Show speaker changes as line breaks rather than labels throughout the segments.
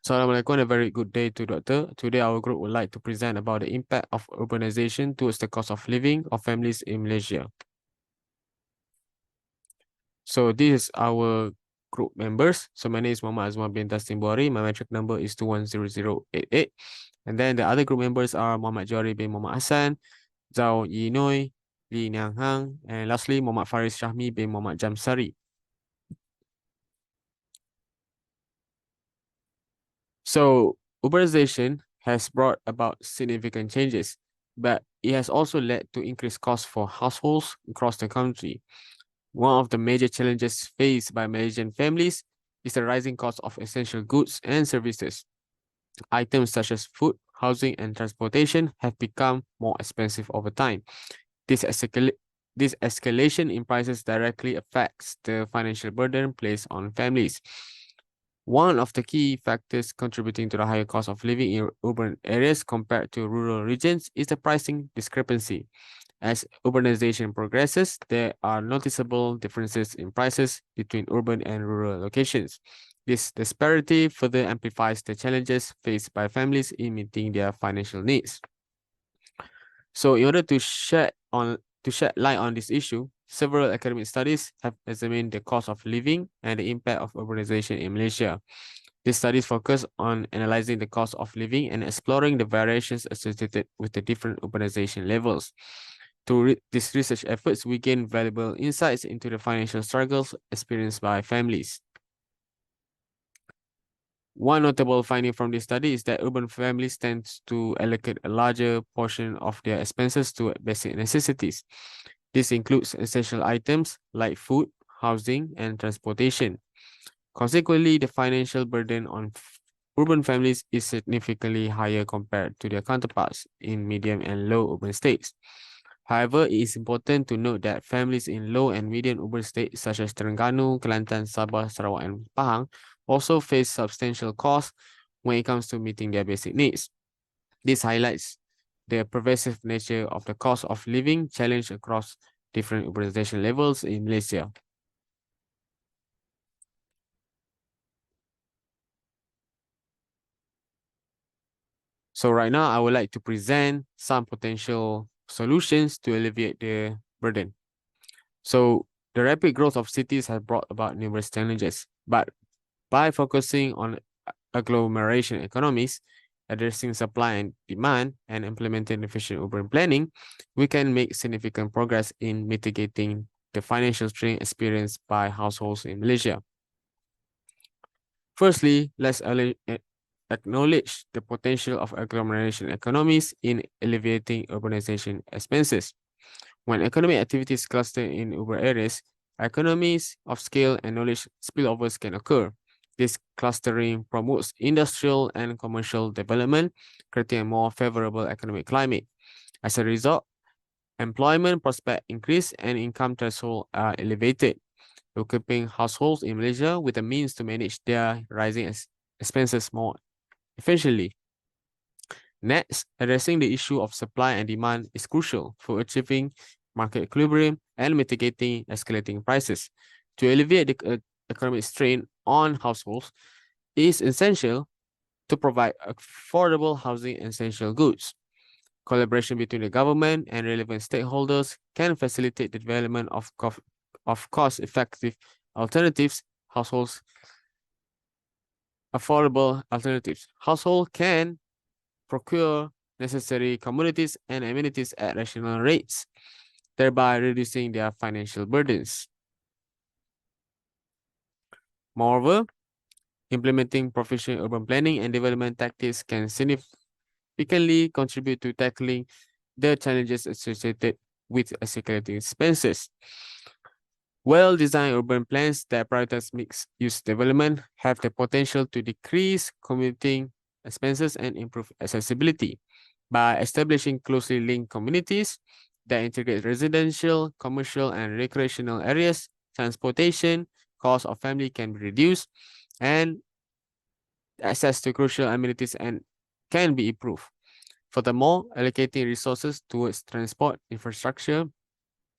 Assalamualaikum and a very good day to Doctor. Today our group would like to present about the impact of urbanization towards the cost of living of families in Malaysia. So this is our group members. So my name is Muhammad AZZUMAR bin TASNEEM Bukhari. My metric number is 210088. And then the other group members are Muhammad JOHARI bin Muhammad HASSAN, Zhao Yinuo, Li Nianhang, and lastly Muhammad FARIS SYAHMI bin Muhammad JAMSARI. So urbanization has brought about significant changes, but it has also led to increased costs for households across the country. One of the major challenges faced by Malaysian families is the rising cost of essential goods and services. Items such as food, housing, and transportation have become more expensive over time. This, this escalation in prices directly affects the financial burden placed on families. One of the key factors contributing to the higher cost of living in urban areas compared to rural regions is the pricing discrepancy. As urbanization progresses, there are noticeable differences in prices between urban and rural locations. This disparity further amplifies the challenges faced by families in meeting their financial needs. So in order to shed light on this issue, several academic studies have examined the cost of living and the impact of urbanization in Malaysia. These studies focus on analyzing the cost of living and exploring the variations associated with the different urbanization levels. Through these research efforts, we gain valuable insights into the financial struggles experienced by families. One notable finding from this study is that urban families tend to allocate a larger portion of their expenses to basic necessities. This includes essential items like food, housing, and transportation. Consequently, the financial burden on urban families is significantly higher compared to their counterparts in medium and low urban states. However, it is important to note that families in low and medium urban states such as Terengganu, Kelantan, Sabah, Sarawak, and Pahang also face substantial costs when it comes to meeting their basic needs. This highlights the pervasive nature of the cost of living challenge across different urbanization levels in Malaysia. So right now, I would like to present some potential solutions to alleviate the burden. So the rapid growth of cities has brought about numerous challenges, but by focusing on agglomeration economies, addressing supply and demand, and implementing efficient urban planning, we can make significant progress in mitigating the financial strain experienced by households in Malaysia. Firstly, let's acknowledge the potential of agglomeration economies in alleviating urbanization expenses. When economic activities cluster in urban areas, economies of scale and knowledge spillovers can occur. This clustering promotes industrial and commercial development, creating a more favorable economic climate. As a result, employment prospects increase and income thresholds are elevated, equipping households in Malaysia with the means to manage their rising expenses more efficiently. Next, addressing the issue of supply and demand is crucial for achieving market equilibrium and mitigating escalating prices. To alleviate the economic strain on households, it is essential to provide affordable housing and essential goods. Collaboration between the government and relevant stakeholders can facilitate the development of cost-effective alternatives. Affordable alternatives. Households can procure necessary commodities and amenities at rational rates, thereby reducing their financial burdens. Moreover, implementing proficient urban planning and development tactics can significantly contribute to tackling the challenges associated with escalating expenses. Well-designed urban plans that prioritize mixed-use development have the potential to decrease commuting expenses and improve accessibility. By establishing closely linked communities that integrate residential, commercial, and recreational areas, transportation costs of family can be reduced, and access to crucial amenities can be improved. Furthermore, allocating resources towards transport infrastructure,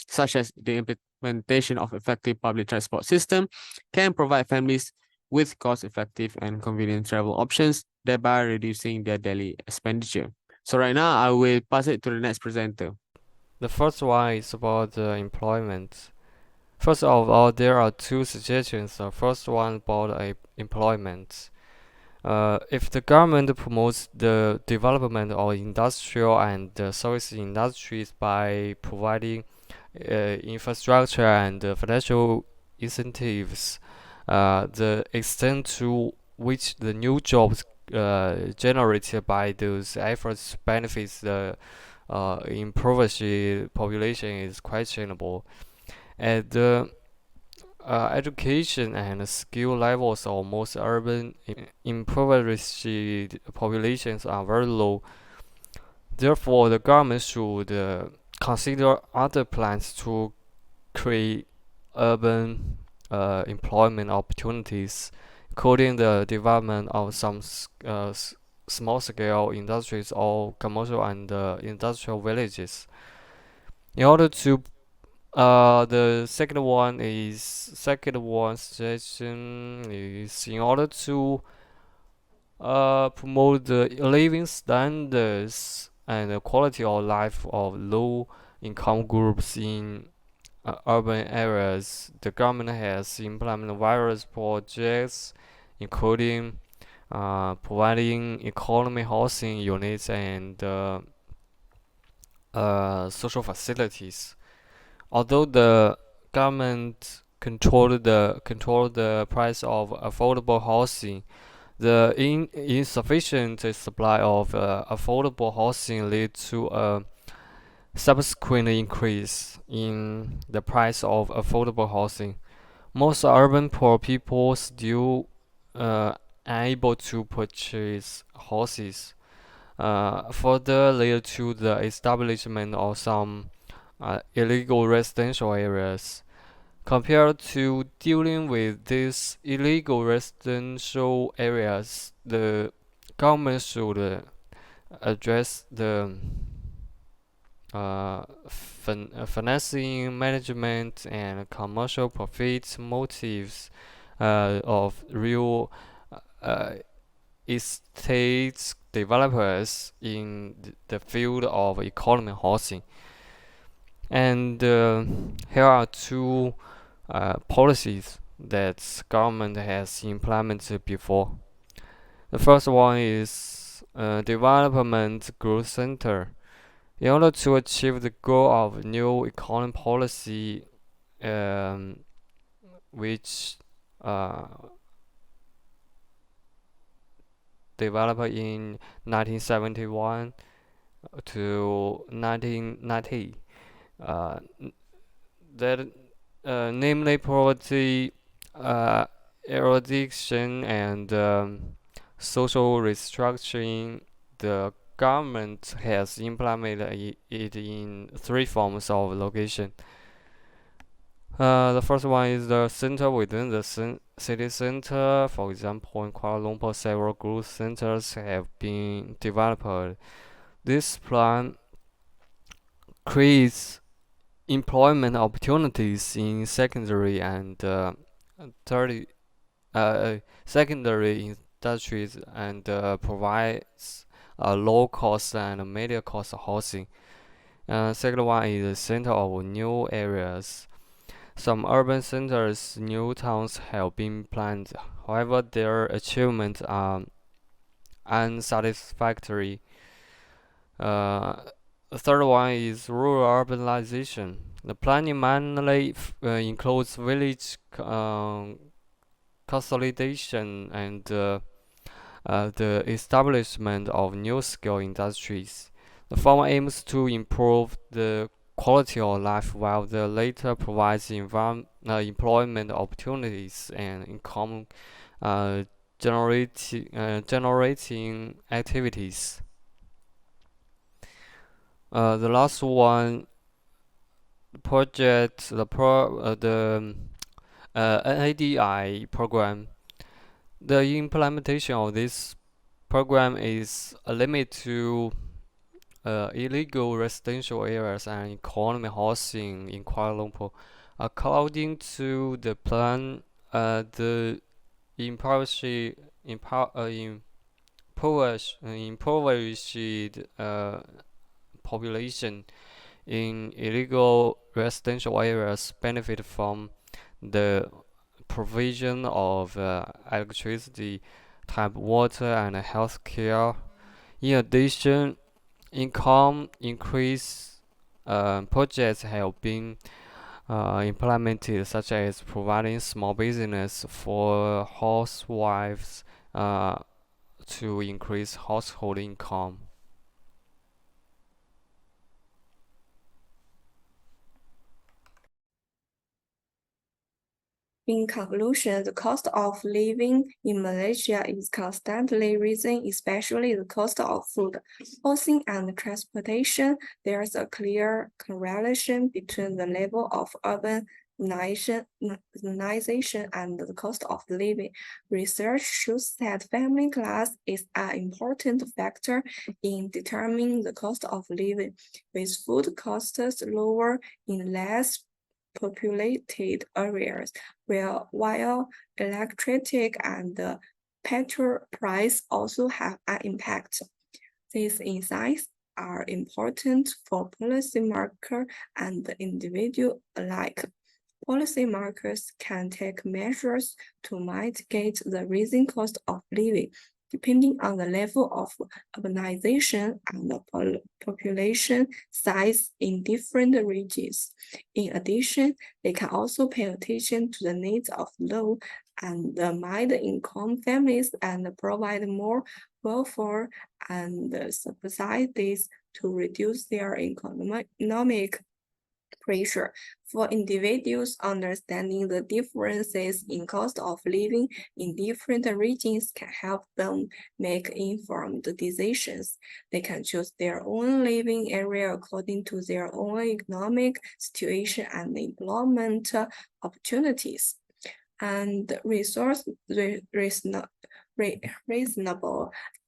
such as the implementation of effective public transport system, can provide families with cost-effective and convenient travel options, thereby reducing their daily expenditure. So right now, I will pass it to the next presenter.
The first one is about employment. First of all, there are two suggestions. The first one about employment. If the government promotes the development of industrial and service industries by providing infrastructure and financial incentives, the extent to which the new jobs generated by those efforts benefits the impoverished population is questionable. And the education and skill levels of most urban impoverished populations are very low. Therefore, the government should consider other plans to create urban employment opportunities, including the development of some small-scale industries or commercial and industrial villages. In order to the second one suggestion is in order to promote the living standards and the quality of life of low income groups in urban areas. The government has implemented various projects, including providing economy housing units and social facilities. Although the government control the price of affordable housing, the insufficient supply of affordable housing lead to a subsequent increase in the price of affordable housing. Most urban poor people still unable to purchase houses. Further led to the establishment of some illegal residential areas. Compared to dealing with these illegal residential areas, the government should address the financing management and commercial profit motives of real uh, estate developers in the field of economic housing. And here are two policies that government has implemented before. The first one is development growth center. In order to achieve the goal of new economic policy, um, which developed in 1971 to 1990, uh, that namely poverty, eradication, and social restructuring, the government has implemented it in three forms of location. The first one is the center within the city center. For example, in Kuala Lumpur, several growth centers have been developed. This plan creates employment opportunities in secondary and third secondary industries and provides low cost and medium cost housing. Second one is the center of new areas. Some urban centers, new towns have been planned. However, their achievements are unsatisfactory. The third one is rural urbanization. The planning mainly includes village consolidation and the establishment of new-scale industries. The former aims to improve the quality of life, while the latter provides employment opportunities and income generating activities. The last one project, the NADI program. The implementation of this program is limited to illegal residential areas and economic housing in Kuala Lumpur. According to the plan, the impoverished, impoverished population in illegal residential areas benefit from the provision of electricity, tap water, and health care. In addition, income increase projects have been implemented, such as providing small business for housewives to increase household income.
In conclusion, the cost of living in Malaysia is constantly rising, especially the cost of food, housing, and transportation. There's a clear correlation between the level of urbanization and the cost of living. Research shows that family class is an important factor in determining the cost of living, with food costs lower in less populated areas, while electricity and petrol price also have an impact. These insights are important for policymakers and the individual alike. Policymakers can take measures to mitigate the rising cost of living, depending on the level of urbanization and the population size in different regions. In addition, they can also pay attention to the needs of low and middle-income families and provide more welfare and subsidies to reduce their economic pressure. For individuals, understanding the differences in cost of living in different regions can help them make informed decisions. They can choose their own living area according to their own economic situation and employment opportunities. And reasonable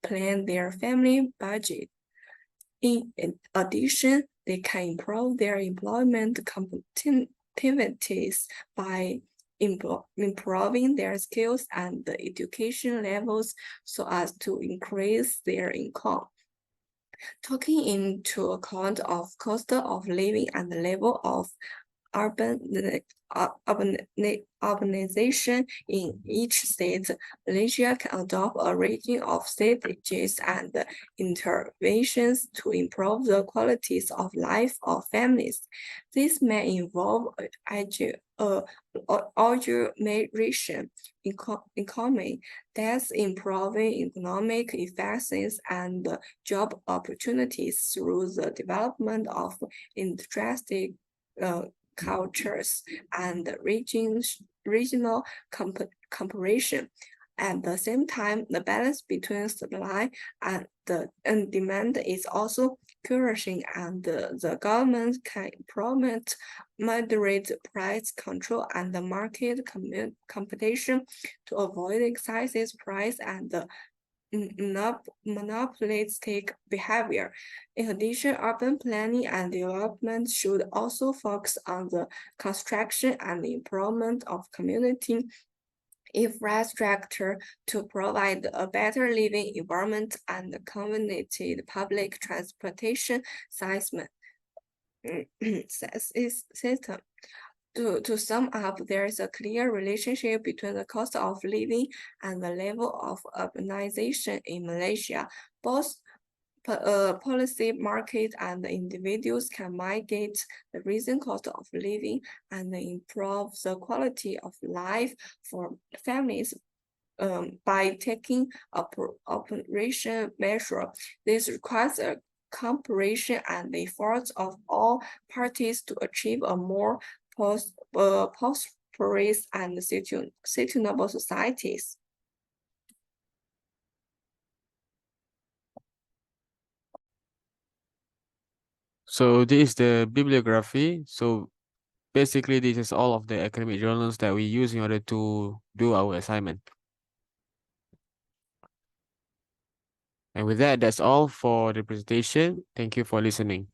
plan their family budget. In addition, they can improve their employment competitiveness by improving their skills and education levels so as to increase their income. Taking into account of cost of living and the level of urbanization in each state, Malaysia can adopt a range of strategies and interventions to improve the qualities of life of families. This may involve urbanization, economy, that's improving economic efficiency and job opportunities through the development of interesting cultures and regional comparison. At the same time, the balance between supply and demand is also flourishing, and the government can promote moderate price control and the market competition to avoid excessive price and monopolistic behavior. In addition, urban planning and development should also focus on the construction and improvement of community infrastructure to provide a better living environment and community public transportation system. To sum up, there is a clear relationship between the cost of living and the level of urbanization in Malaysia. Both policy, market, and individuals can mitigate the rising cost of living and improve the quality of life for families by taking operation measure. This requires a cooperation and the efforts of all parties to achieve a more prosperous and sustainable societies.
So this is the bibliography. So basically, this is all of the academic journals that we use in order to do our assignment. And with that, that's all for the presentation. Thank you for listening.